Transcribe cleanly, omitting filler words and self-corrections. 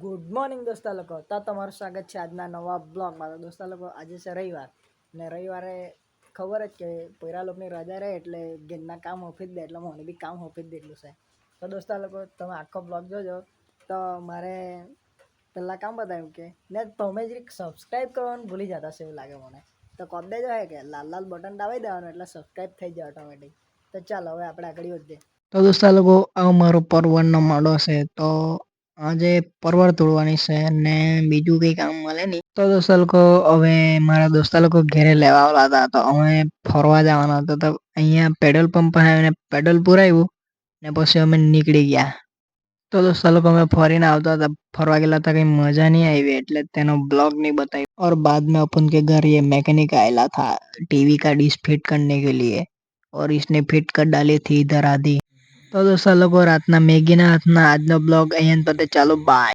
Good morning દોસ્તા લોકો, તો તમારું સ્વાગત છે આજના નવા બ્લોગમાં. તો દોસ્તા લોકો, આજે છે રવિવાર ને રવિવારે ખબર જ કે પોયરા લોકોની રજા રહે એટલે ઘેરના કામ હોફી જ દે, એટલે મને બી કામ હોફી જ દેલું છે. તો દોસ્તા લોકો, તમે આખો બ્લોગ જોજો. તો મારે પહેલાં કામ બતાવ્યું કે ને તમે જ સબસ્ક્રાઈબ કરવાનું ભૂલી જતા છે એવું લાગે મને. તો કર દેજો હે કે લાલ બટન દાબી દેવાનું એટલે સબસ્ક્રાઈબ થઈ જાય ઓટોમેટિક. તો ચાલો હવે આપણે આગળ વધીએ. તો દોસ્તા લોકો, આ મારો પરવરનો માળો છે. તો આજે પરવર તોડવાની છે ને બીજું કંઈ કામ મળે નહીં. તો દોસ્તા લોકો, હવે મારા દોસ્તા લોકો ઘેરે લેવા આવેલા હતા. તો અમે ફરવા જવાના હતા. તો અહીંયા પેટ્રોલ પંપ પર આવીને પેટ્રોલ પુરાવ્યું ને પછી અમે નીકળી ગયા. તો દોસ્તા લોકો, અમે ફરીને આવતા હતા. ફરવા ગયેલા હતા, કંઈ મજા નહીં આવી એટલે તેનો બ્લોગ नहीं बताई. और बाद में अपन के घर ये मैकेनिक आया था टीवी का डिश फिट करने के लिए, और इसने फिट कर डाली थी इधर आधी. તો દોસ્તા લોકો, રાતના મેગીના હાથના આજનો બ્લોગ અહીંયા પતે. ચાલો બાય.